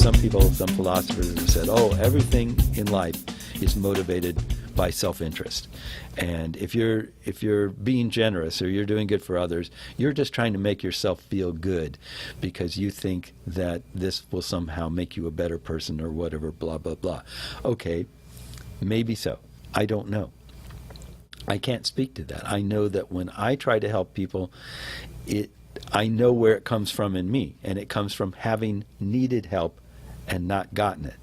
some people, some philosophers have said, oh, everything in life is motivated by self-interest. And if you're being generous or you're doing good for others, you're just trying to make yourself feel good because you think that this will somehow make you a better person or whatever, blah, blah, blah. Okay, maybe so. I don't know. I can't speak to that. I know that when I try to help people, I know where it comes from in me, and it comes from having needed help and not gotten it,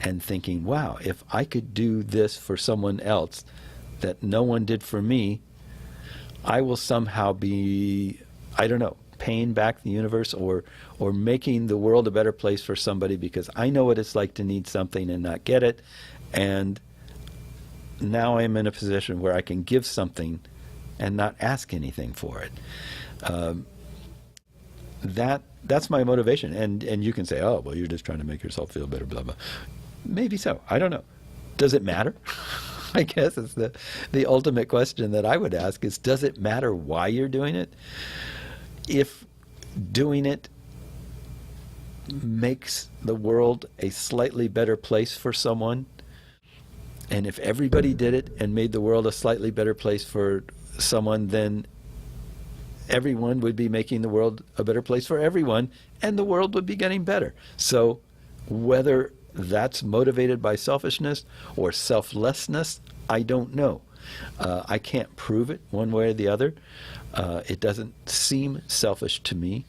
and thinking, wow, if I could do this for someone else that no one did for me, I will somehow be, I don't know, paying back the universe or making the world a better place for somebody because I know what it's like to need something and not get it, and now I'm in a position where I can give something and not ask anything for it. That's my motivation. And you can say, oh, well, you're just trying to make yourself feel better, blah, blah. Maybe so. I don't know. Does it matter? I guess it's the ultimate question that I would ask is, does it matter why you're doing it? If doing it makes the world a slightly better place for someone, and if everybody did it and made the world a slightly better place for someone, then everyone would be making the world a better place for everyone, and the world would be getting better. So whether that's motivated by selfishness or selflessness, I don't know. I can't prove it one way or the other. It doesn't seem selfish to me,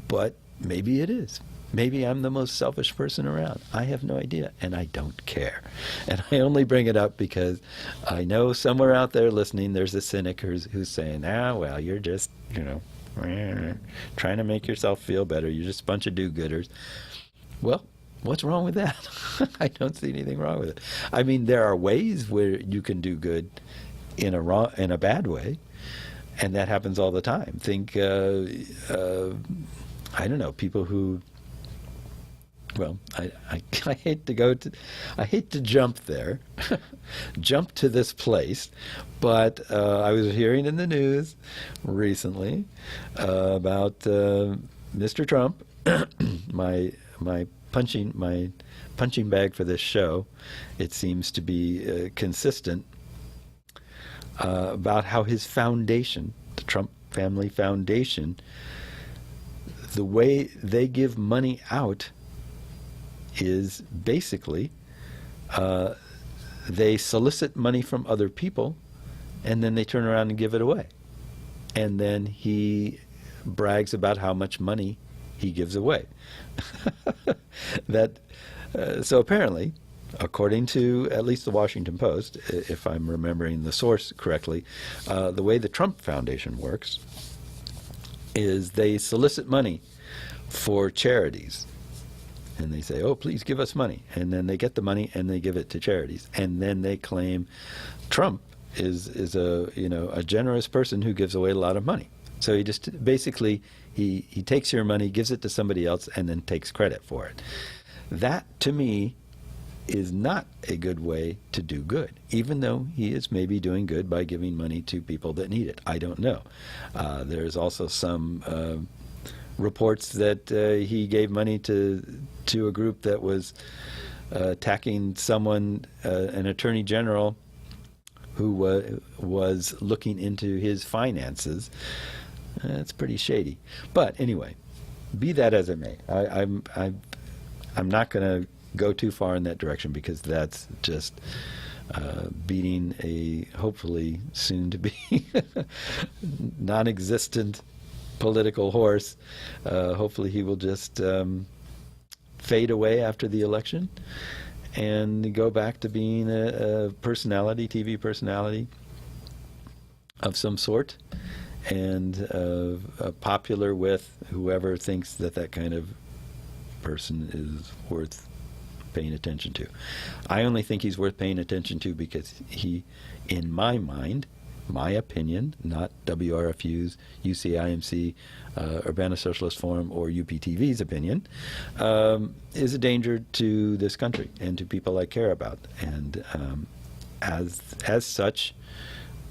but maybe it is. Maybe I'm the most selfish person around. I have no idea, and I don't care. And I only bring it up because I know somewhere out there listening, there's a cynic who's saying, well, you're just, trying to make yourself feel better. You're just a bunch of do-gooders. Well, what's wrong with that? I don't see anything wrong with it. I mean, there are ways where you can do good in a bad way, and that happens all the time. Think, I don't know, people who, well, I hate to jump there, jump to this place, but I was hearing in the news recently about Mr. Trump, my punching bag for this show. It seems to be consistent about how his foundation, the Trump Family Foundation, the way they give money out is basically they solicit money from other people and then they turn around and give it away. And then he brags about how much money he gives away. So apparently, according to at least the Washington Post, if I'm remembering the source correctly, the way the Trump Foundation works is they solicit money for charities. And they say, oh, please give us money. And then they get the money and they give it to charities. And then they claim Trump is a generous person who gives away a lot of money. So he just basically, he takes your money, gives it to somebody else, and then takes credit for it. That, to me, is not a good way to do good, even though he is maybe doing good by giving money to people that need it. I don't know. There's also some reports that he gave money to a group that was attacking someone, an attorney general, who was looking into his finances. It's pretty shady. But anyway, be that as it may, I'm not going to go too far in that direction because that's just beating a hopefully soon to be non-existent political horse. Hopefully he will just fade away after the election and go back to being a personality, TV personality of some sort, and popular with whoever thinks that kind of person is worth paying attention to. I only think he's worth paying attention to because he, in my mind, my opinion, not WRFU's, UCIMC, Urbana Socialist Forum, or UPTV's opinion, is a danger to this country and to people I care about. And as such,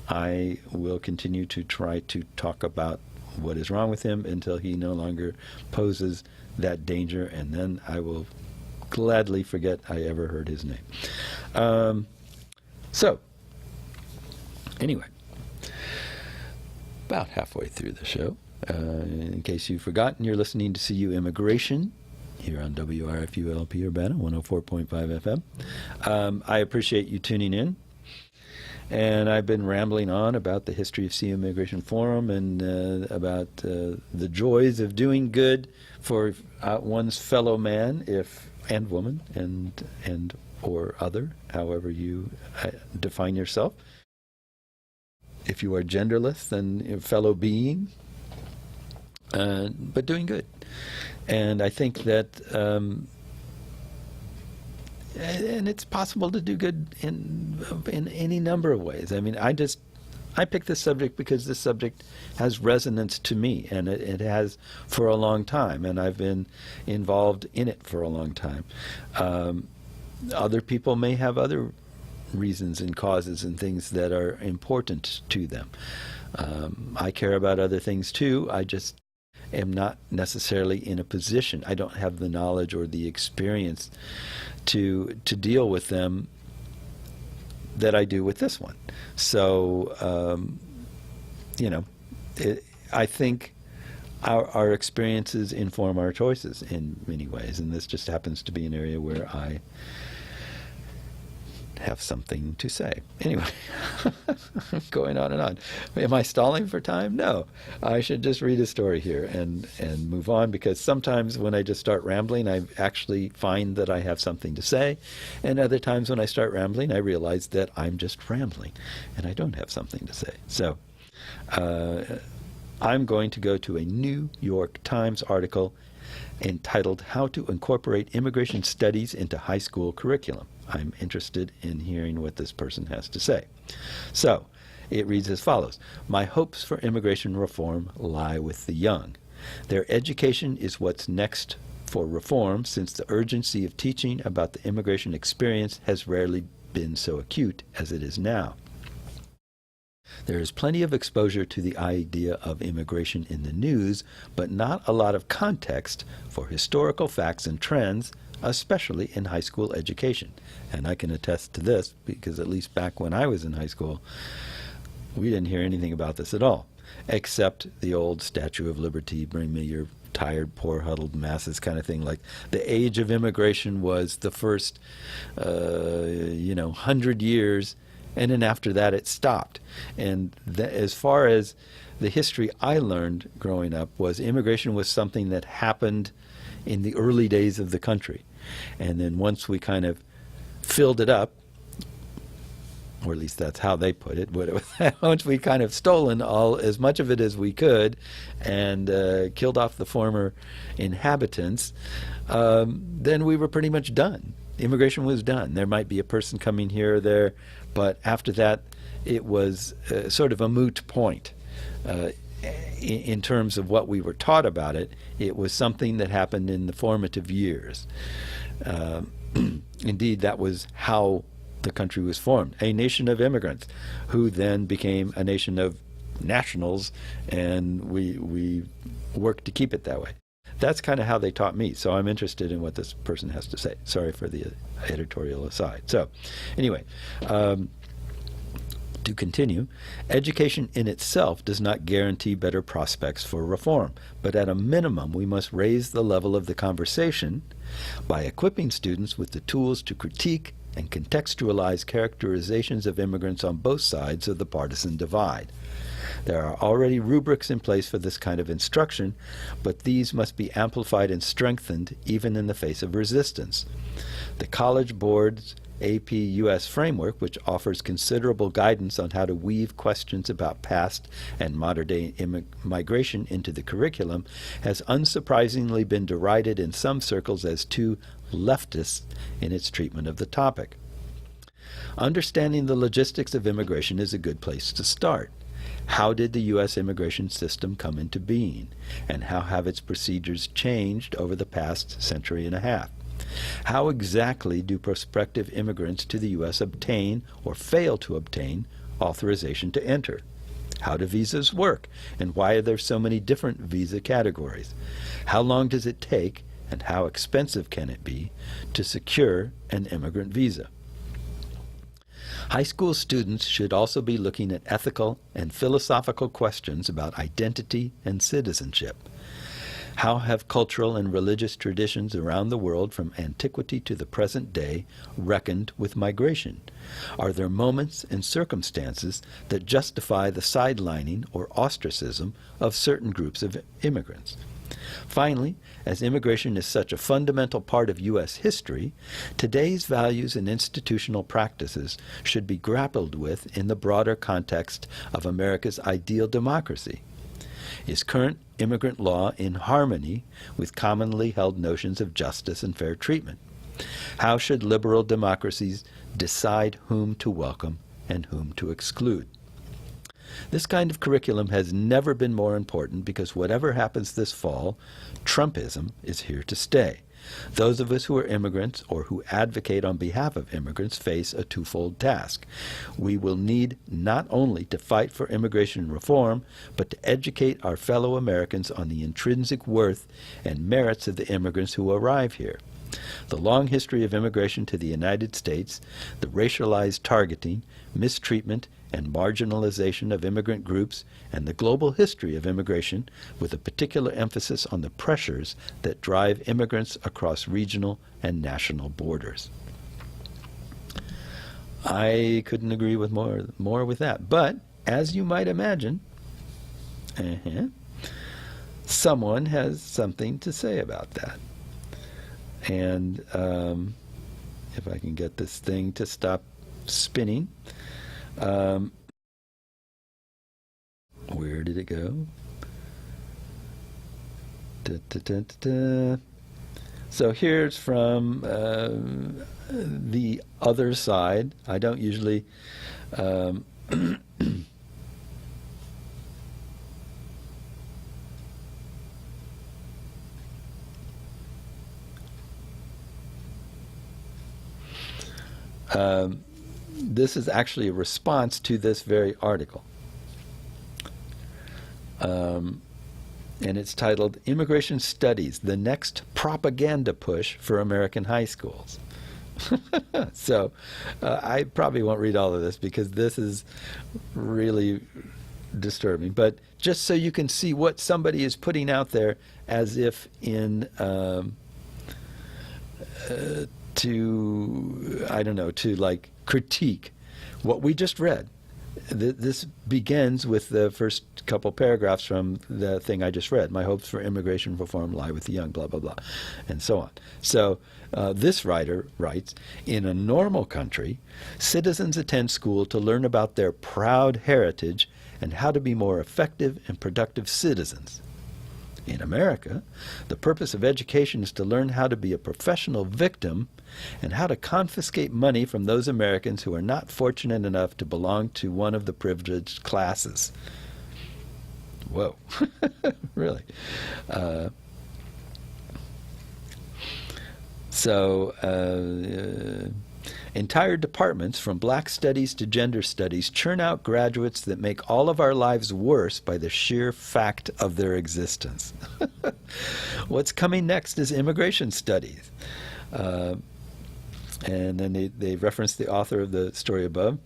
I will continue to try to talk about what is wrong with him until he no longer poses that danger, and then I will gladly forget I ever heard his name. So, anyway, about halfway through the show. In case you've forgotten, you're listening to CU Immigration here on WRFU-LP Urbana 104.5 FM. I appreciate you tuning in. And I've been rambling on about the history of CU Immigration Forum and about the joys of doing good for one's fellow man and woman and or other, however you define yourself. If you are genderless, then fellow being, but doing good. And I think that, and it's possible to do good in any number of ways. I mean, I picked this subject because this subject has resonance to me, and it has for a long time, and I've been involved in it for a long time. Other people may have other reasons and causes and things that are important to them. I care about other things too. I just am not necessarily in a position. I don't have the knowledge or the experience to deal with them that I do with this one. So, I think our experiences inform our choices in many ways, and this just happens to be an area where I have something to say. Anyway, going on and on. Am I stalling for time? No. I should just read a story here and move on, because sometimes when I just start rambling, I actually find that I have something to say, and other times when I start rambling, I realize that I'm just rambling and I don't have something to say. So I'm going to go to a New York Times article entitled How to Incorporate Immigration Studies into High School Curriculum. I'm interested in hearing what this person has to say. So, it reads as follows. My hopes for immigration reform lie with the young. Their education is what's next for reform, since the urgency of teaching about the immigration experience has rarely been so acute as it is now. There is plenty of exposure to the idea of immigration in the news, but not a lot of context for historical facts and trends, especially in high school education. And I can attest to this, because at least back when I was in high school, we didn't hear anything about this at all, except the old Statue of Liberty, bring me your tired, poor, huddled masses kind of thing. Like, the age of immigration was the first, 100 years, and then after that it stopped. And as far as the history I learned growing up, was immigration was something that happened in the early days of the country. And then once we kind of filled it up, or at least that's how they put it, once we kind of stolen as much of it as we could and killed off the former inhabitants, then we were pretty much done. Immigration was done. There might be a person coming here or there, but after that it was sort of a moot point. In terms of what we were taught about it, it was something that happened in the formative years. Indeed, that was how the country was formed, a nation of immigrants, who then became a nation of nationals, and we worked to keep it that way. That's kind of how they taught me, so I'm interested in what this person has to say. Sorry for the editorial aside. So, anyway, to continue, education in itself does not guarantee better prospects for reform, but at a minimum we must raise the level of the conversation by equipping students with the tools to critique and contextualize characterizations of immigrants on both sides of the partisan divide. There are already rubrics in place for this kind of instruction, but these must be amplified and strengthened even in the face of resistance. The College Board's AP U.S. framework, which offers considerable guidance on how to weave questions about past and modern-day migration into the curriculum, has unsurprisingly been derided in some circles as too leftist in its treatment of the topic. Understanding the logistics of immigration is a good place to start. How did the U.S. immigration system come into being, and how have its procedures changed over the past century and a half? How exactly do prospective immigrants to the U.S. obtain or fail to obtain authorization to enter? How do visas work, and why are there so many different visa categories? How long does it take, and how expensive can it be, to secure an immigrant visa? High school students should also be looking at ethical and philosophical questions about identity and citizenship. How have cultural and religious traditions around the world from antiquity to the present day reckoned with migration? Are there moments and circumstances that justify the sidelining or ostracism of certain groups of immigrants? Finally, as immigration is such a fundamental part of U.S. history, today's values and institutional practices should be grappled with in the broader context of America's ideal democracy. Is current immigrant law in harmony with commonly held notions of justice and fair treatment? How should liberal democracies decide whom to welcome and whom to exclude? This kind of curriculum has never been more important because whatever happens this fall, Trumpism is here to stay. Those of us who are immigrants or who advocate on behalf of immigrants face a twofold task. We will need not only to fight for immigration reform, but to educate our fellow Americans on the intrinsic worth and merits of the immigrants who arrive here. The long history of immigration to the United States, the racialized targeting, mistreatment, and marginalization of immigrant groups, and the global history of immigration, with a particular emphasis on the pressures that drive immigrants across regional and national borders. I couldn't agree with more with that. But, as you might imagine, someone has something to say about that. And if I can get this thing to stop spinning. Where did it go? So here's from the other side. I don't usually this is actually a response to this very article. And it's titled, Immigration Studies, the Next Propaganda Push for American High Schools. So I probably won't read all of this because this is really disturbing. But just so you can see what somebody is putting out there as if in to like critique what we just read. This begins with the first couple paragraphs from the thing I just read. My hopes for immigration reform lie with the young, blah, blah, blah, and so on. So this writer writes, in a normal country, citizens attend school to learn about their proud heritage and how to be more effective and productive citizens. In America, the purpose of education is to learn how to be a professional victim and how to confiscate money from those Americans who are not fortunate enough to belong to one of the privileged classes. Whoa, really? Entire departments, from black studies to gender studies, churn out graduates that make all of our lives worse by the sheer fact of their existence. What's coming next is immigration studies. And then they reference the author of the story above.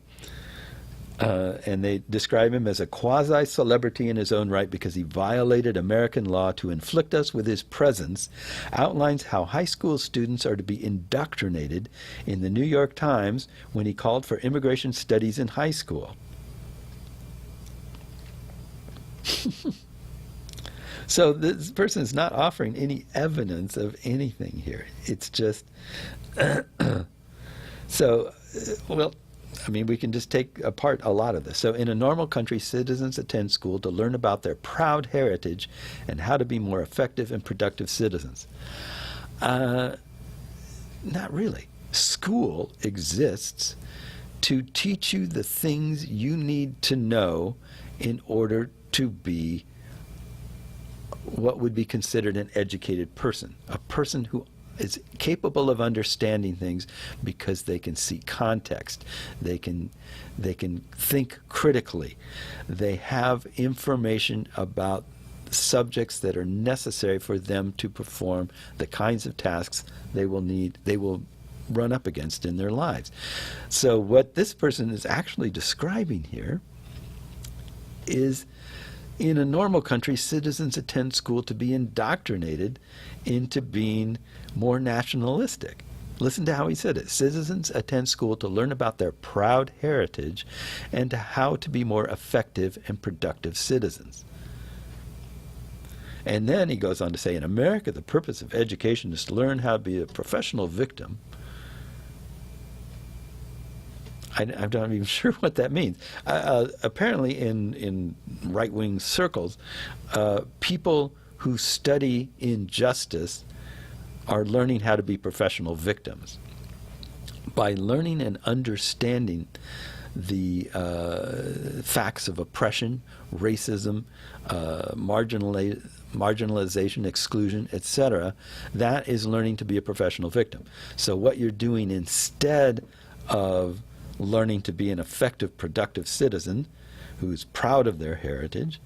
And they describe him as a quasi-celebrity in his own right because he violated American law to inflict us with his presence, outlines how high school students are to be indoctrinated in the New York Times when he called for immigration studies in high school. So this person is not offering any evidence of anything here. It's just, we can just take apart a lot of this. So in a normal country, citizens attend school to learn about their proud heritage and how to be more effective and productive citizens. Not really. School exists to teach you the things you need to know in order to be what would be considered an educated person, a person who is capable of understanding things because they can see context. They can think critically. They have information about subjects that are necessary for them to perform the kinds of tasks they will run up against in their lives. So what this person is actually describing here is, in a normal country, citizens attend school to be indoctrinated into being more nationalistic. Listen to how he said it. Citizens attend school to learn about their proud heritage and to how to be more effective and productive citizens. And then he goes on to say, in America, the purpose of education is to learn how to be a professional victim. I'm not even sure what that means. Apparently, in right-wing circles, people who study injustice are learning how to be professional victims. By learning and understanding the facts of oppression, racism, marginalization, exclusion, etc., that is learning to be a professional victim. So what you're doing instead of learning to be an effective, productive citizen who's proud of their heritage,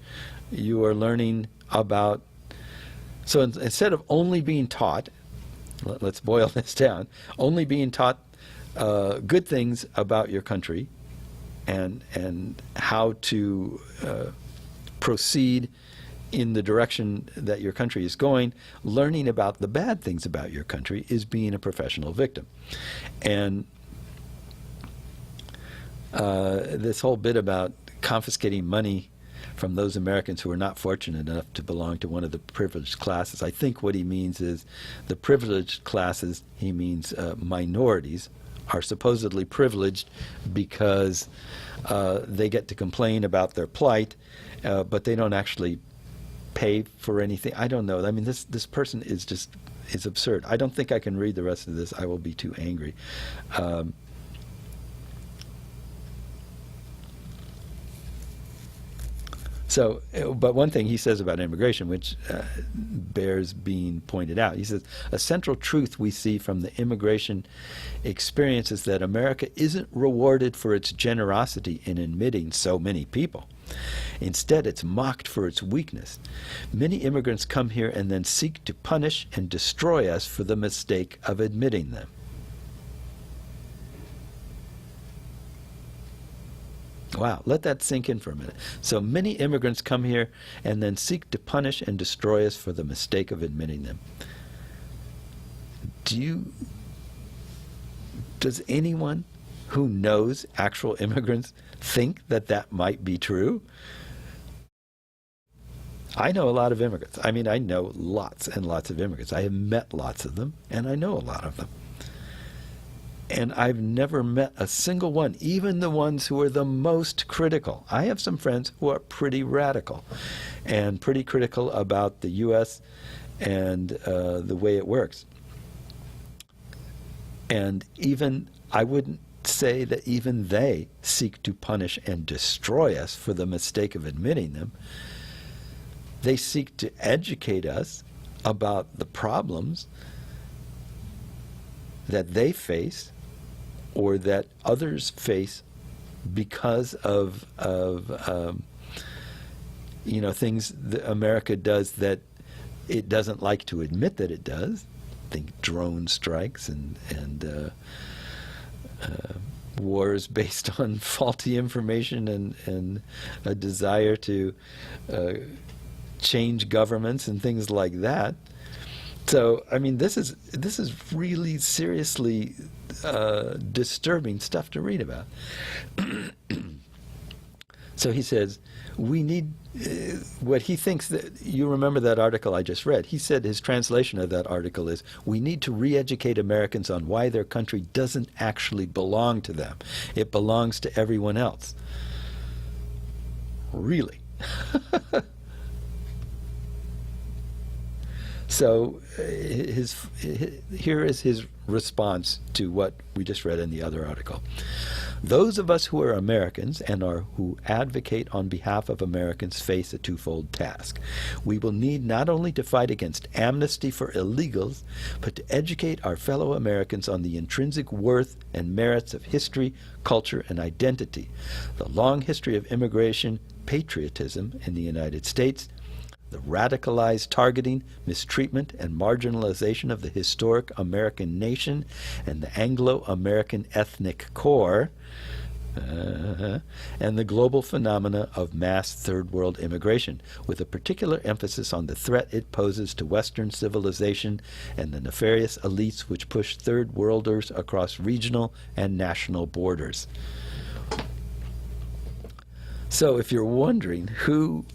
you are learning about, so instead of only being taught, let's boil this down, only being taught good things about your country and how to proceed in the direction that your country is going, learning about the bad things about your country is being a professional victim. And this whole bit about confiscating money from those Americans who are not fortunate enough to belong to one of the privileged classes, I think what he means is the privileged classes, he means minorities, are supposedly privileged because they get to complain about their plight, but they don't actually pay for anything. I don't know. I mean, this person is absurd. I don't think I can read the rest of this. I will be too angry. So, but one thing he says about immigration, which bears being pointed out, he says, a central truth we see from the immigration experience is that America isn't rewarded for its generosity in admitting so many people. Instead, it's mocked for its weakness. Many immigrants come here and then seek to punish and destroy us for the mistake of admitting them. Wow, let that sink in for a minute. So many immigrants come here and then seek to punish and destroy us for the mistake of admitting them. Does anyone who knows actual immigrants think that that might be true? I know a lot of immigrants. I mean, I know lots and lots of immigrants. I have met lots of them, and I know a lot of them. And I've never met a single one, even the ones who are the most critical. I have some friends who are pretty radical and pretty critical about the U.S. and the way it works. And even, I wouldn't say that even they seek to punish and destroy us for the mistake of admitting them. They seek to educate us about the problems that they face or that others face because of things that America does that it doesn't like to admit that it does. Think drone strikes and wars based on faulty information and a desire to change governments and things like that. So, I mean, this is really seriously disturbing stuff to read about. So he says, we need what he thinks that, you remember that article I just read. He said his translation of that article is, we need to re-educate Americans on why their country doesn't actually belong to them. It belongs to everyone else. Really? So here is his response to what we just read in the other article. Those of us who are Americans and who advocate on behalf of Americans face a twofold task. We will need not only to fight against amnesty for illegals, but to educate our fellow Americans on the intrinsic worth and merits of history, culture, and identity, the long history of immigration, patriotism in the United States, the radicalized targeting, mistreatment, and marginalization of the historic American nation and the Anglo-American ethnic core, and the global phenomena of mass third world immigration, with a particular emphasis on the threat it poses to Western civilization and the nefarious elites which push third worlders across regional and national borders. So if you're wondering who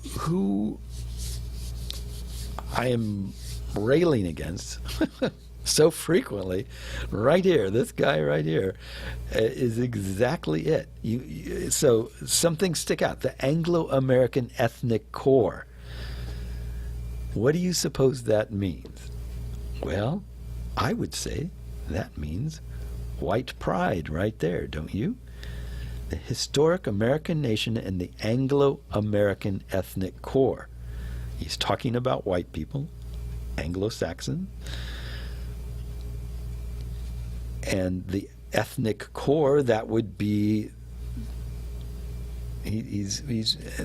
I am railing against so frequently, right here, this guy right here is exactly it. So some things stick out. The Anglo-American ethnic core. What do you suppose that means? Well, I would say that means white pride right there, don't you? The historic American nation and the Anglo-American ethnic core. He's talking about white people, Anglo-Saxon, and the ethnic core, that would be,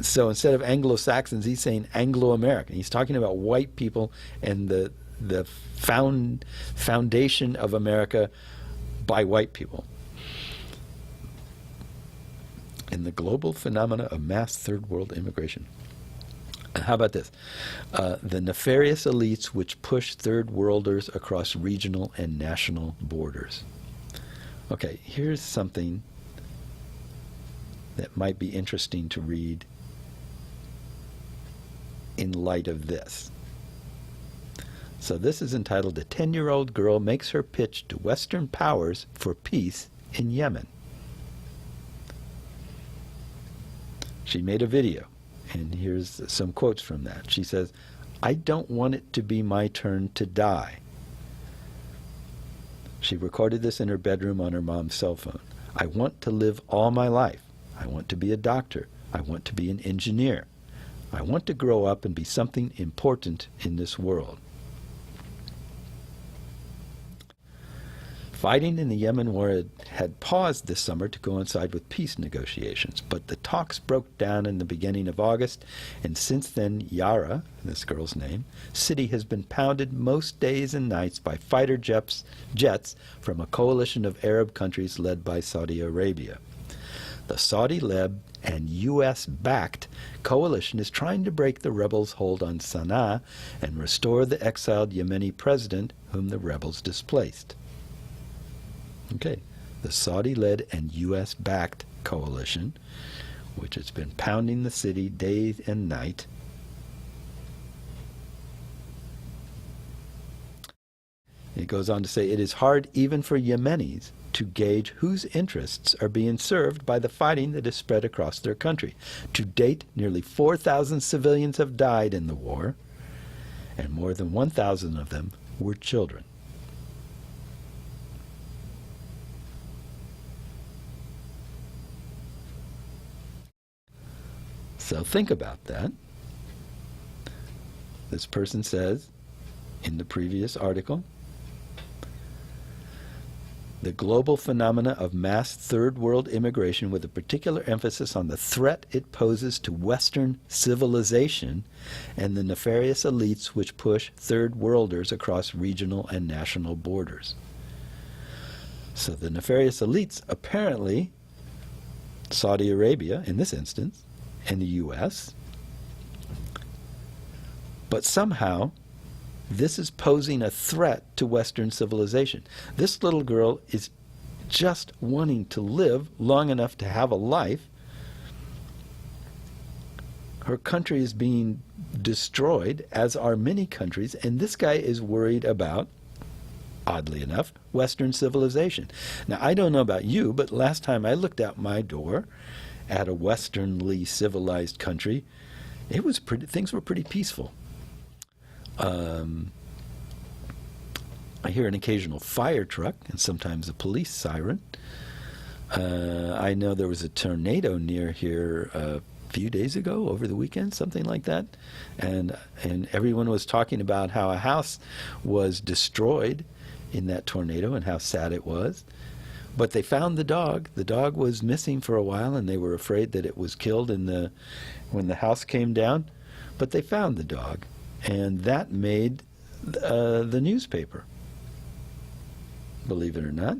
so instead of Anglo-Saxons, he's saying Anglo-American. He's talking about white people and the foundation of America by white people. And the global phenomena of mass third world immigration. How about this? The nefarious elites which push third worlders across regional and national borders. Okay, here's something that might be interesting to read in light of this. So this is entitled, "A 10-year-old Girl Makes Her Pitch to Western Powers for Peace in Yemen." She made a video. And here's some quotes from that. She says, "I don't want it to be my turn to die." She recorded this in her bedroom on her mom's cell phone. "I want to live all my life. I want to be a doctor. I want to be an engineer. I want to grow up and be something important in this world." Fighting in the Yemen war had paused this summer to coincide with peace negotiations, but the talks broke down in the beginning of August, and since then, Yara, this girl's name, city has been pounded most days and nights by fighter jets from a coalition of Arab countries led by Saudi Arabia. The Saudi-led and U.S.-backed coalition is trying to break the rebels' hold on Sana'a and restore the exiled Yemeni president whom the rebels displaced. Okay, the Saudi-led and U.S.-backed coalition, which has been pounding the city day and night. It goes on to say, "It is hard even for Yemenis to gauge whose interests are being served by the fighting that is spread across their country. To date, nearly 4,000 civilians have died in the war, and more than 1,000 of them were children." So think about that. This person says in the previous article, the global phenomena of mass third world immigration with a particular emphasis on the threat it poses to Western civilization and the nefarious elites which push third worlders across regional and national borders. So the nefarious elites, apparently Saudi Arabia in this instance, and the U.S., but somehow this is posing a threat to Western civilization. This little girl is just wanting to live long enough to have a life. Her country is being destroyed, as are many countries, and this guy is worried about, oddly enough, Western civilization. Now, I don't know about you, but last time I looked out my door at a westernly civilized country, it was things were pretty peaceful. I hear an occasional fire truck and sometimes a police siren. I know there was a tornado near here a few days ago, over the weekend, something like that. And everyone was talking about how a house was destroyed in that tornado and how sad it was. But they found the dog. The dog was missing for a while, and they were afraid that it was killed when the house came down. But they found the dog, and that made the newspaper, believe it or not.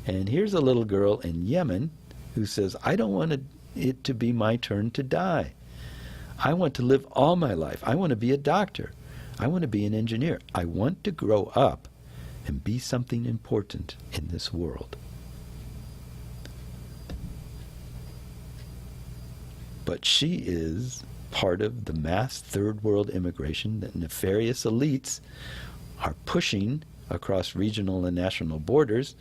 And here's a little girl in Yemen who says, I don't want it to be my turn to die. I want to live all my life. I want to be a doctor. I want to be an engineer. I want to grow up and be something important in this world. But she is part of the mass third world immigration that nefarious elites are pushing across regional and national borders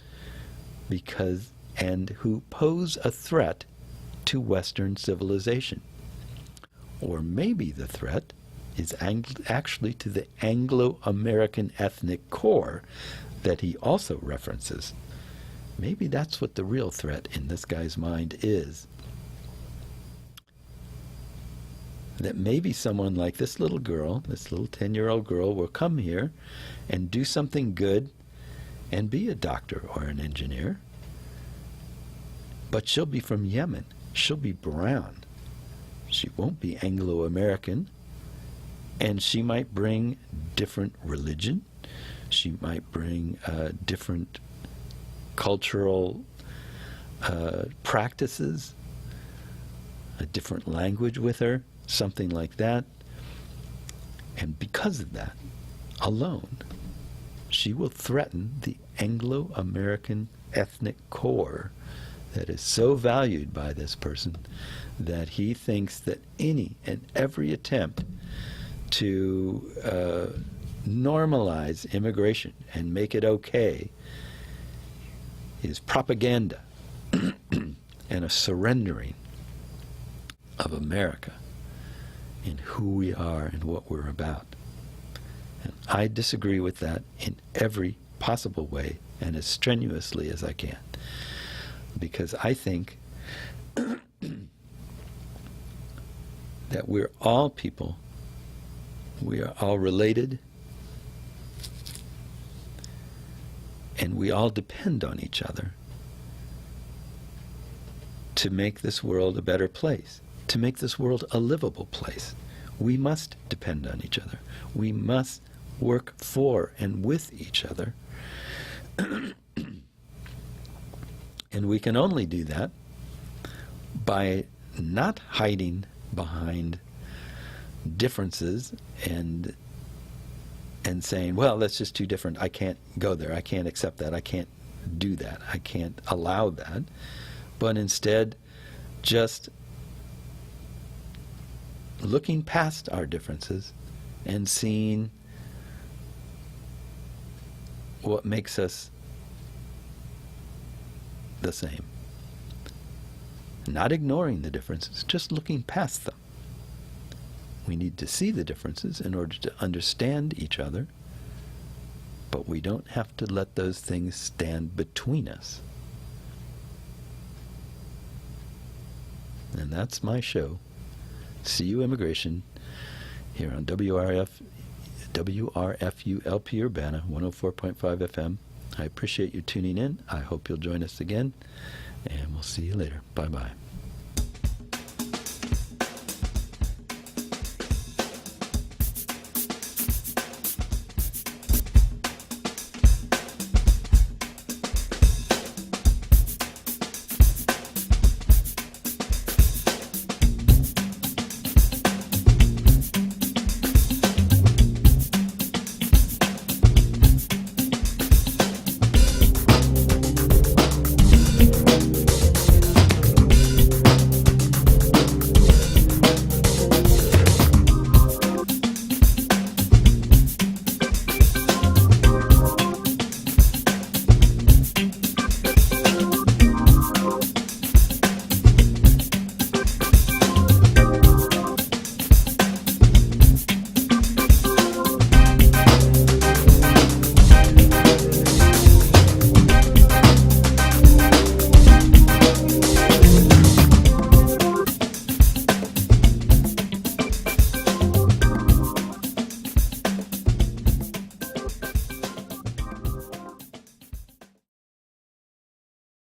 and who pose a threat to Western civilization. Or maybe the threat is actually to the Anglo-American ethnic core that he also references. Maybe that's what the real threat in this guy's mind is. That maybe someone like this little girl, this little 10-year-old girl, will come here and do something good and be a doctor or an engineer. But she'll be from Yemen. She'll be brown. She won't be Anglo-American. And she might bring different religion. She might bring different cultural practices, a different language with her, something like that. And because of that alone, she will threaten the Anglo-American ethnic core that is so valued by this person that he thinks that any and every attempt to normalize immigration and make it okay is propaganda and a surrendering of America in who we are and what we're about. And I disagree with that in every possible way and as strenuously as I can, because I think that we're all people. We are all related, and we all depend on each other to make this world a better place, to make this world a livable place. We must depend on each other. We must work for and with each other. And we can only do that by not hiding behind differences and saying, well, that's just too different. I can't go there. I can't accept that. I can't do that. I can't allow that. But instead, just looking past our differences and seeing what makes us the same. Not ignoring the differences, just looking past them. We need to see the differences in order to understand each other, but we don't have to let those things stand between us. And that's my show, See You Immigration, here on WRFU-LP Urbana, 104.5 FM. I appreciate you tuning in. I hope you'll join us again, and we'll see you later. Bye-bye.